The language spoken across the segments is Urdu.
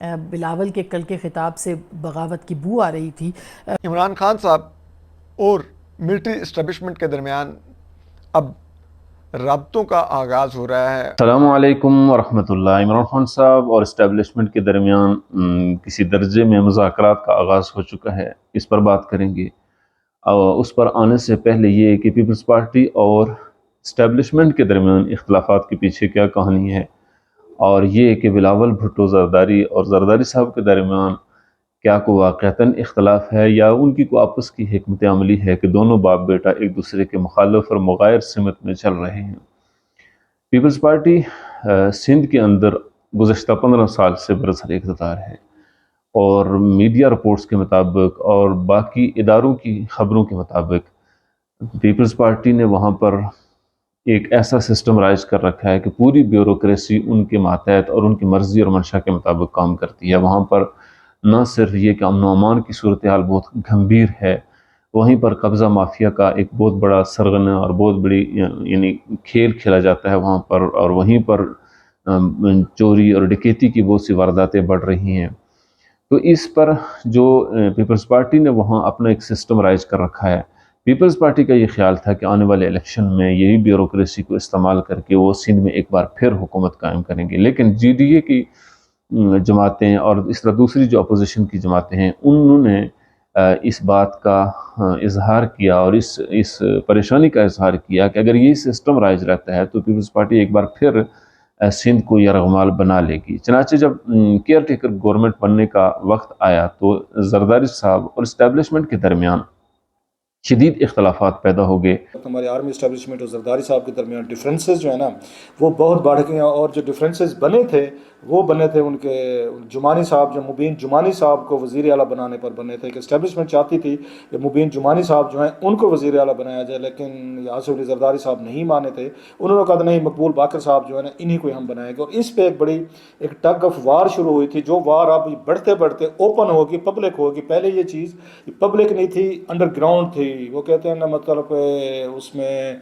بلاول کے کل کے خطاب سے بغاوت کی بو آ رہی تھی۔ عمران خان صاحب اور ملٹری اسٹیبلشمنٹ کے درمیان اب رابطوں کا آغاز ہو رہا ہے۔ السلام علیکم ورحمۃ اللہ۔ عمران خان صاحب اور اسٹیبلشمنٹ کے درمیان کسی درجے میں مذاکرات کا آغاز ہو چکا ہے، اس پر بات کریں گے۔ اس پر آنے سے پہلے یہ کہ پیپلز پارٹی اور اسٹیبلشمنٹ کے درمیان اختلافات کے پیچھے کیا کہانی ہے، اور یہ کہ بلاول بھٹو زرداری اور زرداری صاحب کے درمیان کیا کوئی واقعتاً اختلاف ہے یا ان کی کوئی آپس کی حکمت عملی ہے کہ دونوں باپ بیٹا ایک دوسرے کے مخالف اور مغایر سمت میں چل رہے ہیں۔ پیپلز پارٹی سندھ کے اندر گزشتہ 15 سال سے برسر اقتدار ہے، اور میڈیا رپورٹس کے مطابق اور باقی اداروں کی خبروں کے مطابق پیپلز پارٹی نے وہاں پر ایک ایسا سسٹم رائج کر رکھا ہے کہ پوری بیوروکریسی ان کے ماتحت اور ان کی مرضی اور منشا کے مطابق کام کرتی ہے۔ وہاں پر نہ صرف یہ کہ امن و امان کی صورتحال بہت گھمبیر ہے، وہیں پر قبضہ مافیا کا ایک بہت بڑا سرغنہ اور بہت بڑی یعنی کھیل کھیلا جاتا ہے وہاں پر، اور وہیں پر چوری اور ڈکیتی کی بہت سی وارداتیں بڑھ رہی ہیں۔ تو اس پر جو پیپلز پارٹی نے وہاں اپنا ایک سسٹم رائج کر رکھا ہے، پیپلز پارٹی کا یہ خیال تھا کہ آنے والے الیکشن میں یہی بیوروکریسی کو استعمال کر کے وہ سندھ میں ایک بار پھر حکومت قائم کریں گے، لیکن جی ڈی اے کی جماعتیں اور اس طرح دوسری جو اپوزیشن کی جماعتیں ہیں، انہوں نے اس بات کا اظہار کیا اور اس پریشانی کا اظہار کیا کہ اگر یہ سسٹم رائج رہتا ہے تو پیپلز پارٹی ایک بار پھر سندھ کو یرغمال بنا لے گی۔ چنانچہ جب کیئر ٹیکر گورنمنٹ بننے کا وقت آیا تو زرداری صاحب اور اسٹیبلشمنٹ کے درمیان شدید اختلافات پیدا ہو گئے۔ ہمارے آرمی اسٹیبلشمنٹ اور زرداری صاحب کے درمیان ڈفرینسز جو ہے نا وہ بہت بڑھ گئے ہیں، اور جو ڈفرینسز بنے تھے وہ بنے تھے ان کے جمانی صاحب، جو مبین جمانی صاحب کو وزیر اعلیٰ بنانے پر بنے تھے کہ اسٹیبلشمنٹ چاہتی تھی کہ مبین جمانی صاحب جو ہیں ان کو وزیر اعلیٰ بنایا جائے، لیکن آصف علی زرداری صاحب نہیں مانے تھے۔ انہوں نے کہا نہیں، مقبول باقر صاحب جو ہے نا انہی کو ہم بنائیں گے، اور اس پہ ایک بڑی ایک ٹگ آف وار شروع ہوئی تھی، جو وار اب بڑھتے بڑھتے اوپن ہوگی، پبلک ہوگی۔ پہلے یہ چیز پبلک نہیں تھی، انڈر گراؤنڈ تھی، وہ کہتے ہیں نا مطلب اس میں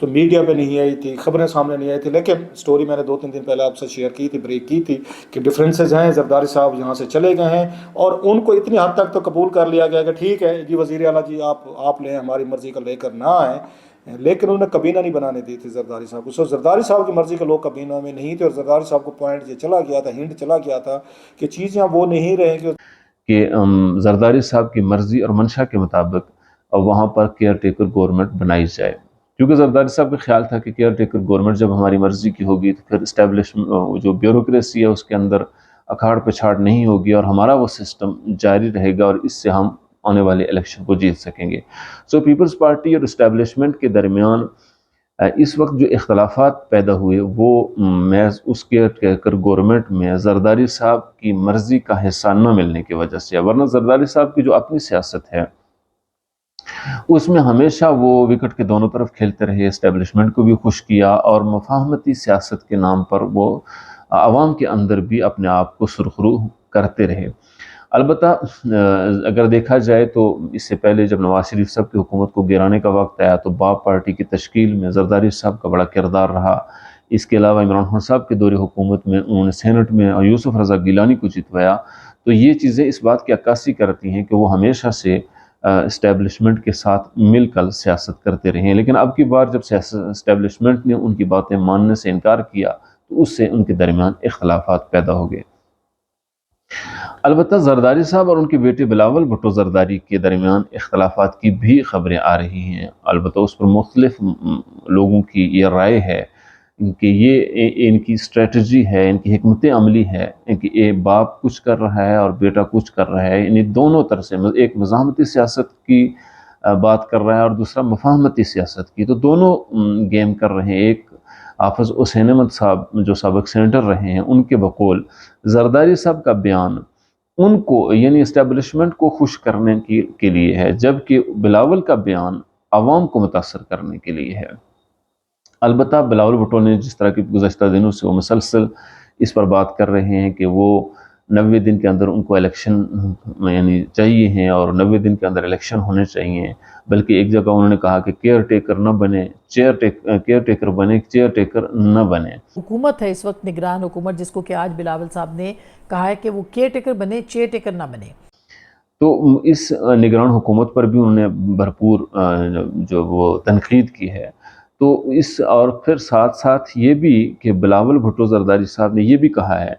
میڈیا پہ نہیں آئی تھی، خبریں سامنے نہیں آئی تھی، لیکن سٹوری میں نے 2-3 دن پہلے آپ سے شیئر کی تھی، بریک کی تھی کہ ڈفرینسز ہیں، زرداری صاحب یہاں سے چلے گئے ہیں اور ان کو اتنی حد تک تو قبول کر لیا گیا کہ ٹھیک ہے جی وزیر اعلیٰ جی آپ لیں، ہماری مرضی کا لے کر نہ آئیں، لیکن انہوں نے کابینہ نہیں بنانے دی تھی زرداری صاحب کو۔ زرداری صاحب کی مرضی کے لوگ کابینہ میں نہیں تھے، اور زرداری صاحب کو پوائنٹ یہ چلا گیا تھا، ہنٹ چلا گیا تھا کہ چیزیں وہ نہیں رہیں کہ زرداری صاحب کی مرضی اور منشا کے مطابق وہاں پر کیئر ٹیکر گورنمنٹ بنائی جائے، کیونکہ زرداری صاحب کا خیال تھا کہ کیئر ٹیکر گورنمنٹ جب ہماری مرضی کی ہوگی تو پھر اسٹیبلشمنٹ جو بیوروکریسی ہے اس کے اندر اکھاڑ پچھاڑ نہیں ہوگی اور ہمارا وہ سسٹم جاری رہے گا، اور اس سے ہم آنے والے الیکشن کو جیت سکیں گے۔ سو پیپلز پارٹی اور اسٹیبلشمنٹ کے درمیان اس وقت جو اختلافات پیدا ہوئے وہ محض اس کے گورنمنٹ میں زرداری صاحب کی مرضی کا حصہ نہ ملنے کی وجہ سے، ورنہ زرداری صاحب کی جو اپنی سیاست ہے اس میں ہمیشہ وہ وکٹ کے دونوں طرف کھیلتے رہے، اسٹیبلشمنٹ کو بھی خوش کیا، اور مفاہمتی سیاست کے نام پر وہ عوام کے اندر بھی اپنے آپ کو سرخرو کرتے رہے۔ البتہ اگر دیکھا جائے تو اس سے پہلے جب نواز شریف صاحب کی حکومت کو گرانے کا وقت آیا تو باپ پارٹی کی تشکیل میں زرداری صاحب کا بڑا کردار رہا۔ اس کے علاوہ عمران خان صاحب کے دور حکومت میں انہوں نے سینٹ میں یوسف رضا گیلانی کو جتوایا، تو یہ چیزیں اس بات کی عکاسی کرتی ہیں کہ وہ ہمیشہ سے اسٹیبلشمنٹ کے ساتھ مل کر سیاست کرتے رہے ہیں، لیکن اب کی بار جب اسٹیبلشمنٹ نے ان کی باتیں ماننے سے انکار کیا تو اس سے ان کے درمیان اختلافات پیدا ہو گئے۔ البتہ زرداری صاحب اور ان کے بیٹے بلاول بھٹو زرداری کے درمیان اختلافات کی بھی خبریں آ رہی ہیں، البتہ اس پر مختلف لوگوں کی یہ رائے ہے کہ یہ ان کی اسٹریٹجی ہے، ان کی حکمت عملی ہے کہ ایک باپ کچھ کر رہا ہے اور بیٹا کچھ کر رہا ہے، یعنی دونوں طرف سے ایک مزاحمتی سیاست کی بات کر رہا ہے اور دوسرا مفاہمتی سیاست کی، تو دونوں گیم کر رہے ہیں۔ ایک حافظ حسین احمد صاحب جو سابق سینیٹر رہے ہیں، ان کے بقول زرداری صاحب کا بیان ان کو یعنی اسٹیبلشمنٹ کو خوش کرنے کے لیے ہے، جبکہ بلاول کا بیان عوام کو متاثر کرنے کے لیے ہے۔ البتہ بلاول بھٹو نے جس طرح کی گزشتہ دنوں سے وہ مسلسل اس پر بات کر رہے ہیں کہ وہ 90 دن کے اندر ان کو الیکشن یعنی چاہیے ہیں اور 90 دن کے اندر الیکشن ہونے چاہیے، بلکہ ایک جگہ انہوں نے کہا کہ کیئر ٹیکر نہ بنے، کیئر ٹیکر بنے، چیئر ٹیکر نہ بنے۔ حکومت ہے اس وقت نگران حکومت، جس کو کہ آج بلاول صاحب نے کہا ہے کہ وہ کیئر ٹیکر بنے، چیئر ٹیکر نہ بنے۔ تو اس نگران حکومت پر بھی انہوں نے بھرپور جو وہ تنقید کی ہے۔ تو اس اور پھر ساتھ ساتھ یہ بھی کہ بلاول بھٹو زرداری صاحب نے یہ بھی کہا ہے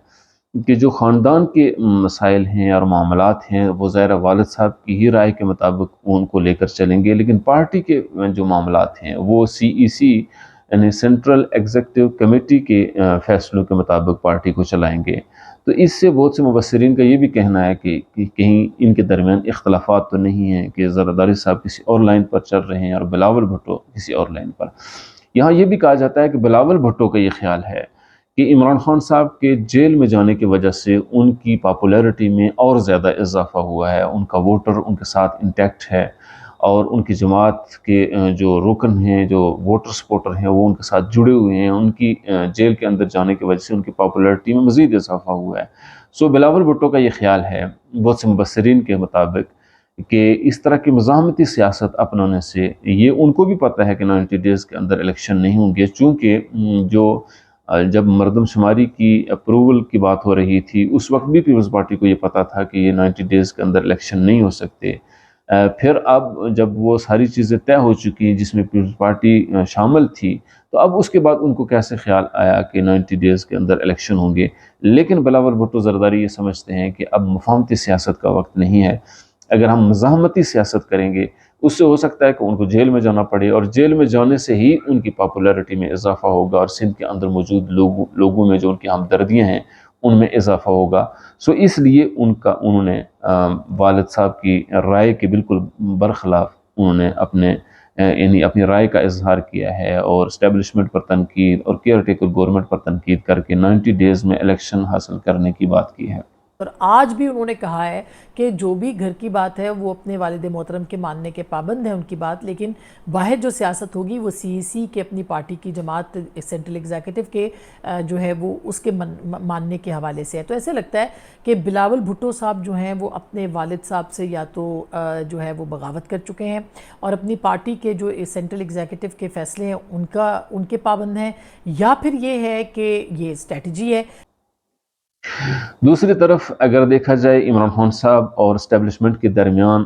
کہ جو خاندان کے مسائل ہیں اور معاملات ہیں وہ ظاہر والد صاحب کی ہی رائے کے مطابق ان کو لے کر چلیں گے، لیکن پارٹی کے جو معاملات ہیں وہ CEC یعنی سینٹرل ایگزیکٹو کمیٹی کے فیصلوں کے مطابق پارٹی کو چلائیں گے۔ تو اس سے بہت سے مبصرین کا یہ بھی کہنا ہے کہ کہیں ان کے درمیان اختلافات تو نہیں ہیں کہ زرداری صاحب کسی اور لائن پر چل رہے ہیں اور بلاول بھٹو کسی اور لائن پر۔ یہاں یہ بھی کہا جاتا ہے کہ بلاول بھٹو کا یہ خیال ہے کہ عمران خان صاحب کے جیل میں جانے کی وجہ سے ان کی پاپولیرٹی میں اور زیادہ اضافہ ہوا ہے، ان کا ووٹر ان کے ساتھ انٹیکٹ ہے، اور ان کی جماعت کے جو رکن ہیں، جو ووٹر سپورٹر ہیں، وہ ان کے ساتھ جڑے ہوئے ہیں۔ ان کی جیل کے اندر جانے کی وجہ سے ان کی پاپولیرٹی میں مزید اضافہ ہوا ہے۔ سو بلاول بھٹو کا یہ خیال ہے بہت سے مبصرین کے مطابق کہ اس طرح کی مزاحمتی سیاست اپنانے سے، یہ ان کو بھی پتہ ہے کہ 90 ڈیز کے اندر الیکشن نہیں ہوں گے، چونکہ جب مردم شماری کی اپروول کی بات ہو رہی تھی اس وقت بھی پیپلز پارٹی کو یہ پتہ تھا کہ یہ 90 ڈیز کے اندر الیکشن نہیں ہو سکتے۔ پھر اب جب وہ ساری چیزیں طے ہو چکی ہیں جس میں پیپلز پارٹی شامل تھی، تو اب اس کے بعد ان کو کیسے خیال آیا کہ 90 ڈیز کے اندر الیکشن ہوں گے۔ لیکن بلاول بھٹو زرداری یہ سمجھتے ہیں کہ اب مفاہمتی سیاست کا وقت نہیں ہے، اگر ہم مزاحمتی سیاست کریں گے اس سے ہو سکتا ہے کہ ان کو جیل میں جانا پڑے، اور جیل میں جانے سے ہی ان کی پاپولیرٹی میں اضافہ ہوگا اور سندھ کے اندر موجود لوگوں میں جو ان کی ہمدردیاں ہیں ان میں اضافہ ہوگا۔ سو اس لیے انہوں نے والد صاحب کی رائے کے بالکل برخلاف انہوں نے اپنی رائے کا اظہار کیا ہے اور اسٹیبلشمنٹ پر تنقید اور کیئر ٹیکر گورنمنٹ پر تنقید کر کے 90 ڈیز میں الیکشن حاصل کرنے کی بات کی ہے۔ اور آج بھی انہوں نے کہا ہے کہ جو بھی گھر کی بات ہے وہ اپنے والد محترم کے ماننے کے پابند ہیں ان کی بات، لیکن باہر جو سیاست ہوگی وہ CEC کے اپنی پارٹی کی جماعت سینٹرل ایگزیکٹو کے جو ہے وہ اس کے ماننے کے حوالے سے ہے۔ تو ایسے لگتا ہے کہ بلاول بھٹو صاحب جو ہیں وہ اپنے والد صاحب سے یا تو جو ہے وہ بغاوت کر چکے ہیں اور اپنی پارٹی کے جو سینٹرل ایگزیکٹو کے فیصلے ہیں ان کے پابند ہیں، یا پھر یہ ہے کہ یہ اسٹریٹجی ہے۔ دوسری طرف اگر دیکھا جائے عمران خان صاحب اور اسٹیبلشمنٹ کے درمیان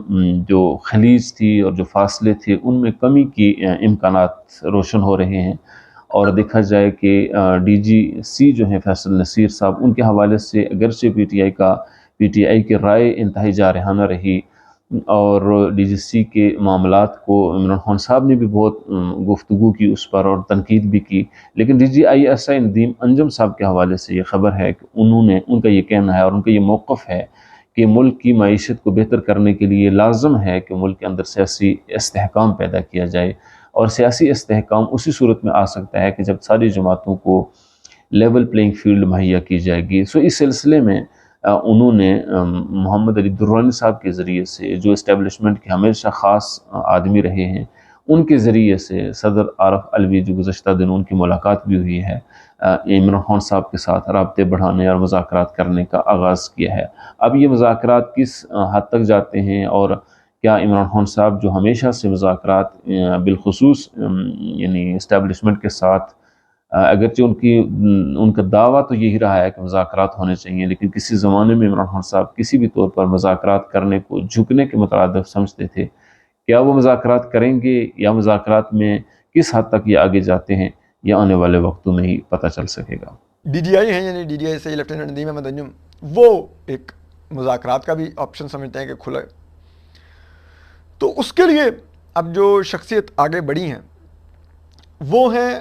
جو خلیج تھی اور جو فاصلے تھے ان میں کمی کی امکانات روشن ہو رہے ہیں، اور دیکھا جائے کہ DGC جو ہیں فیصل نصیر صاحب، ان کے حوالے سے اگرچہ پی ٹی آئی کی رائے انتہائی جارحانہ رہی اور DGC کے معاملات کو عمران خان صاحب نے بھی بہت گفتگو کی اس پر اور تنقید بھی کی، لیکن DGISI ندیم انجم صاحب کے حوالے سے یہ خبر ہے کہ ان کا یہ کہنا ہے اور ان کا یہ موقف ہے کہ ملک کی معیشت کو بہتر کرنے کے لیے لازم ہے کہ ملک کے اندر سیاسی استحکام پیدا کیا جائے، اور سیاسی استحکام اسی صورت میں آ سکتا ہے کہ جب ساری جماعتوں کو لیول پلینگ فیلڈ مہیا کی جائے گی۔ سو اس سلسلے میں انہوں نے محمد علی درانی صاحب کے ذریعے سے، جو اسٹیبلشمنٹ کے ہمیشہ خاص آدمی رہے ہیں، ان کے ذریعے سے صدر عارف علوی جو گزشتہ دنوں ان کی ملاقات بھی ہوئی ہے، عمران خان صاحب کے ساتھ رابطے بڑھانے اور مذاکرات کرنے کا آغاز کیا ہے۔ اب یہ مذاکرات کس حد تک جاتے ہیں، اور کیا عمران خان صاحب جو ہمیشہ سے مذاکرات بالخصوص یعنی اسٹیبلشمنٹ کے ساتھ، اگرچہ ان کا دعویٰ تو یہی رہا ہے کہ مذاکرات ہونے چاہیے، لیکن کسی زمانے میں عمران خان صاحب کسی بھی طور پر مذاکرات کرنے کو جھکنے کے مترادف سمجھتے تھے، کیا وہ مذاکرات کریں گے یا مذاکرات میں کس حد تک یہ آگے جاتے ہیں، یہ آنے والے وقتوں میں ہی پتہ چل سکے گا۔ DGI ہیں یعنی DGI لیفٹیننٹ ندیم احمد انجم، وہ ایک مذاکرات کا بھی آپشن سمجھتے ہیں کہ کھلا ہے۔ تو اس کے لیے اب جو شخصیت آگے بڑھی ہیں وہ ہیں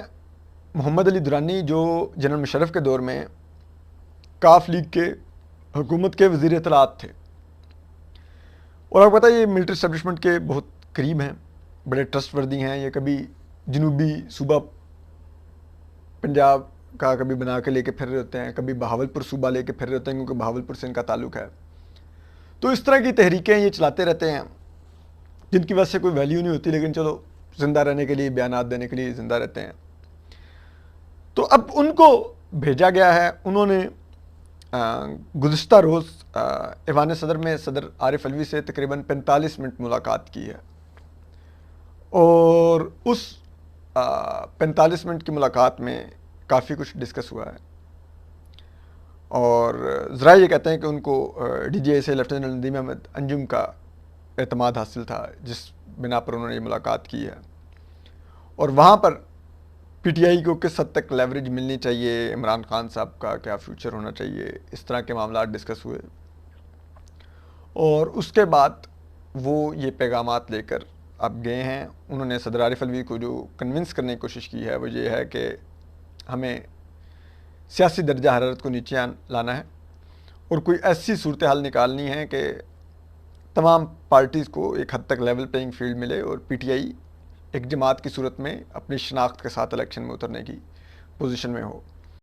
محمد علی درانی، جو جنرل مشرف کے دور میں کاف لیگ کے حکومت کے وزیر اطلاعات تھے، اور آپ کو پتہ ہے یہ ملٹری اسٹیبلشمنٹ کے بہت قریب ہیں، بڑے ٹرسٹ وردی ہیں۔ یہ کبھی جنوبی صوبہ پنجاب کا کبھی بنا کے لے کے پھر رہے ہوتے ہیں، کبھی بہاولپور صوبہ لے کے پھر رہے ہوتے ہیں، کیونکہ بہاولپور سے ان کا تعلق ہے۔ تو اس طرح کی تحریکیں یہ چلاتے رہتے ہیں جن کی وجہ سے کوئی ویلیو نہیں ہوتی، لیکن چلو زندہ رہنے کے لیے، بیانات دینے کے لیے زندہ رہتے ہیں۔ تو اب ان کو بھیجا گیا ہے، انہوں نے گزشتہ روز ایوان صدر میں صدر عارف علوی سے تقریباً 45 منٹ ملاقات کی ہے، اور اس 45 منٹ کی ملاقات میں کافی کچھ ڈسکس ہوا ہے، اور ذرائع یہ کہتے ہیں کہ ان کو D G I S I lieutenant Nadeem Ahmed Anjum کا اعتماد حاصل تھا، جس بنا پر انہوں نے یہ ملاقات کی ہے، اور وہاں پر پی ٹی آئی کو کس حد تک لیوریج ملنی چاہیے، عمران خان صاحب کا کیا فیوچر ہونا چاہیے، اس طرح کے معاملات ڈسکس ہوئے، اور اس کے بعد وہ یہ پیغامات لے کر اب گئے ہیں۔ انہوں نے صدر عارف علوی کو جو کنونس کرنے کی کوشش کی ہے وہ یہ ہے کہ ہمیں سیاسی درجہ حرارت کو نیچے لانا ہے، اور کوئی ایسی صورتحال نکالنی ہے کہ تمام پارٹیز کو ایک حد تک لیول پلینگ فیلڈ ملے، اور پی ٹی آئی ایک جماعت کی صورت میں اپنی شناخت کے ساتھ الیکشن میں اترنے کی پوزیشن میں ہو۔